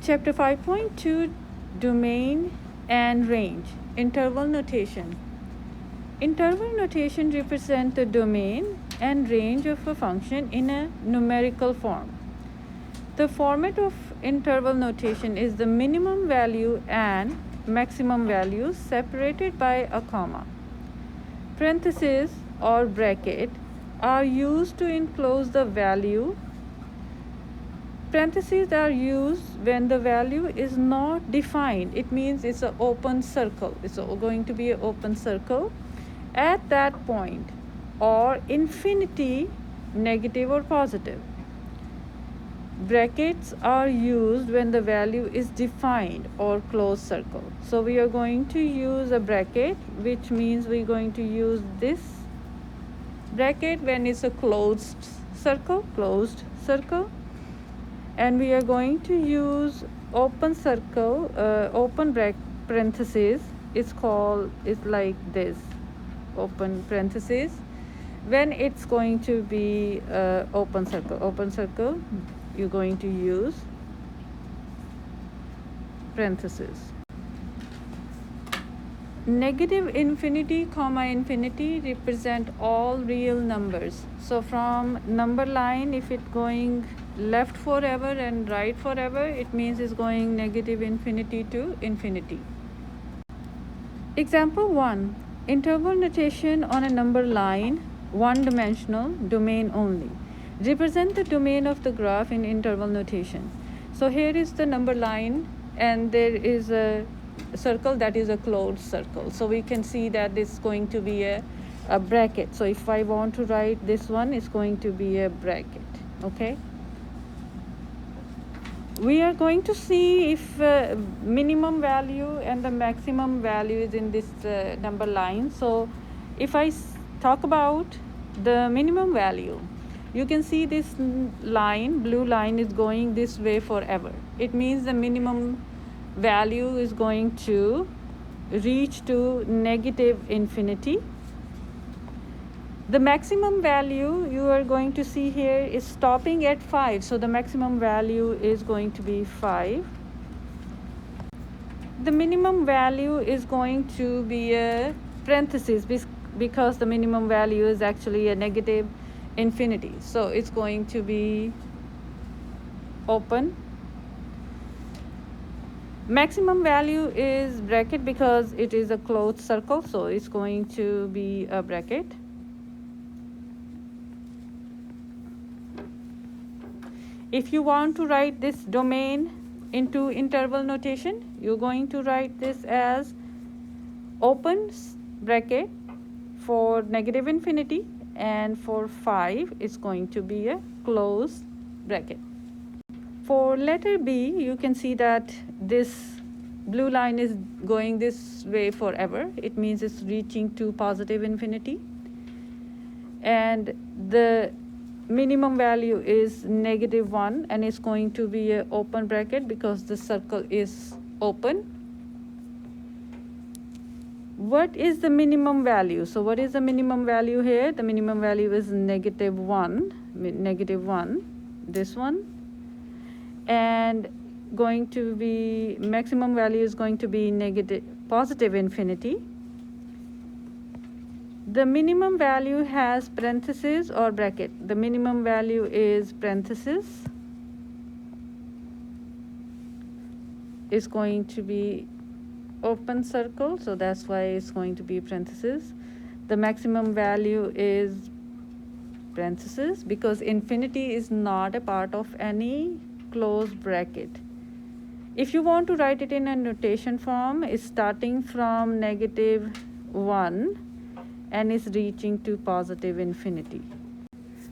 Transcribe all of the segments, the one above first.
Chapter 5.2, Domain and Range. Interval notation. Interval notation represents the domain and range of a function in a numerical form. The format of interval notation is the minimum value and maximum value separated by a comma. Parentheses or bracket are used to enclose the value. Parentheses are used when the value is not defined. It means it's an open circle. It's going to be an open circle at that point, or infinity, negative or positive. Brackets are used when the value is defined or closed circle. So we are going to use a bracket, which means we're going to use this bracket when it's a closed circle, and we are going to use open circle, parentheses. It's like this, open parentheses. When it's going to be open circle, you're going to use parentheses. Negative infinity, comma infinity represent all real numbers. So from number line, if it's going left forever and right forever, it means it's going negative infinity to infinity. Example 1. Interval notation on a number line, one-dimensional, domain only. Represent the domain of the graph in interval notation. So here is the number line, and there is a circle that is a closed circle. So we can see that this is going to be a bracket. So if I want to write this one, it's going to be a bracket. Okay. We are going to see if minimum value and the maximum value is in this number line. So if I talk about the minimum value, you can see this line, blue line, is going this way forever. It means the minimum value is going to reach to negative infinity. The maximum value you are going to see here is stopping at 5. So the maximum value is going to be 5. The minimum value is going to be a parenthesis because the minimum value is actually a negative infinity. So it's going to be open. Maximum value is bracket because it is a closed circle. So it's going to be a bracket. If you want to write this domain into interval notation, you're going to write this as open bracket for negative infinity, and for 5 it's going to be a closed bracket. For letter B, you can see that this blue line is going this way forever. It means it's reaching to positive infinity, and the minimum value is -1, and it's going to be an open bracket because the circle is open. What is the minimum value? So what is the minimum value here? The minimum value is -1, this one, and going to be maximum value is going to be positive infinity. The minimum value has parentheses or bracket. The minimum value is parentheses. Is going to be open circle, so that's why it's going to be parentheses. The maximum value is parentheses because infinity is not a part of any closed bracket. If you want to write it in a notation form, it's starting from -1 and is reaching to positive infinity.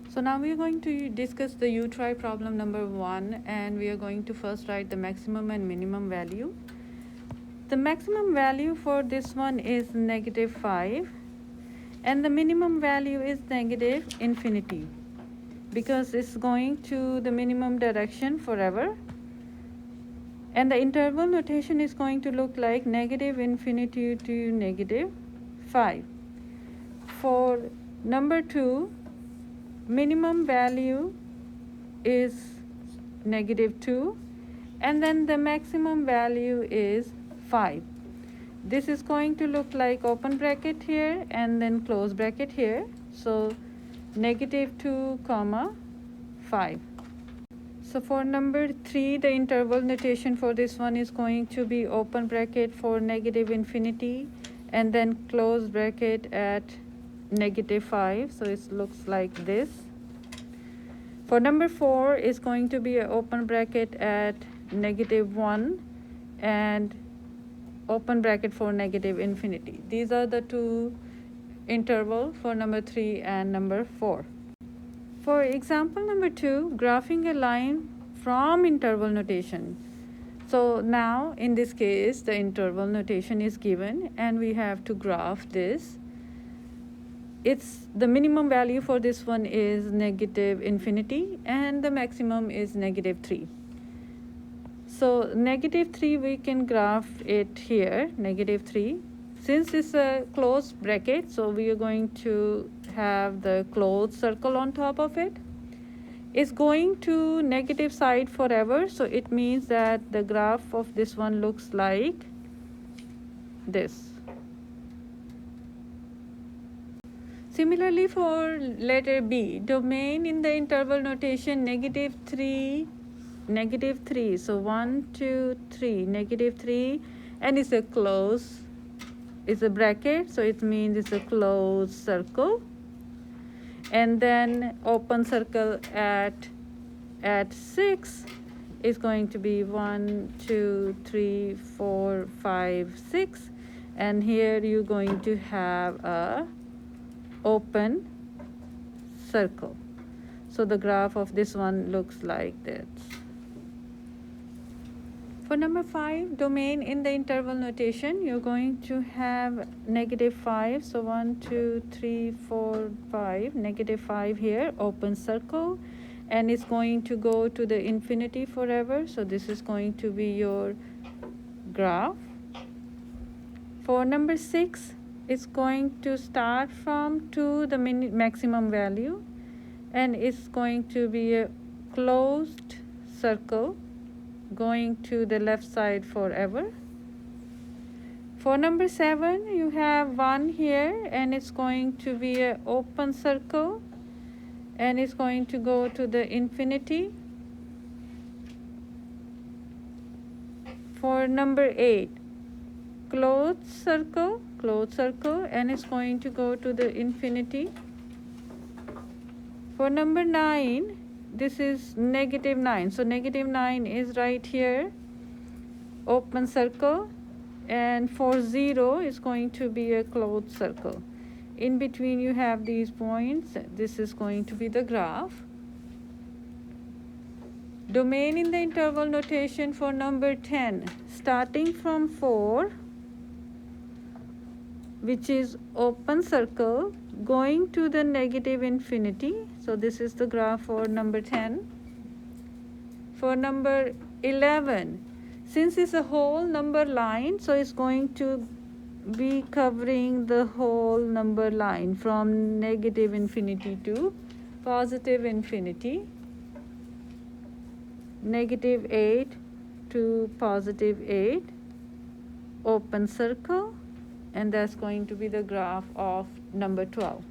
So now we are going to discuss the U-try problem number 1, and we are going to first write the maximum and minimum value. The maximum value for this one is -5, and the minimum value is negative infinity because it's going to the minimum direction forever. And the interval notation is going to look like negative infinity to -5. For number 2, minimum value is -2, and then the maximum value is 5. This is going to look like open bracket here and then close bracket here. So -2 comma 5. So for number 3, the interval notation for this one is going to be open bracket for -infinity and then close bracket at -5. So it looks like this. For number 4 is going to be an open bracket at -1 and open bracket for -infinity. These are the two intervals for number 3 and number 4. For example number 2, graphing a line from interval notation. So now in this case the interval notation is given and we have to graph this. It's the minimum value for this one is -infinity and the maximum is -3. So -3 we can graph it here, -3. Since it's a closed bracket, so we are going to have the closed circle on top of it. It's going to negative side forever, so it means that the graph of this one looks like this. Similarly for letter B, domain in the interval notation -3, -3. So 1, 2, 3, -3, and it's a close. It's a bracket, so it means it's a closed circle. And then open circle at 6 is going to be 1, 2, 3, 4, 5, 6, and here you're going to have a open circle. So the graph of this one looks like this. For number 5, domain in the interval notation, you're going to have -5. So 1, 2, 3, 4, 5, -5 here, open circle, and it's going to go to the infinity forever. So this is going to be your graph. For number 6, it's going to start from 2 the maximum value, and it's going to be a closed circle going to the left side forever. For number 7, you have 1 here, and it's going to be an open circle, and it's going to go to the infinity. For number 8, closed circle, and it's going to go to the infinity. For number 9, this is -9. So -9 is right here, open circle, and for 0 is going to be a closed circle. In between you have these points. This is going to be the graph. Domain in the interval notation for number 10, starting from 4, which is open circle, going to the -infinity. So this is the graph for number 10. For number 11, since it's a whole number line, so it's going to be covering the whole number line from -infinity to +infinity, -8 to +8, open circle, and that's going to be the graph of number 12.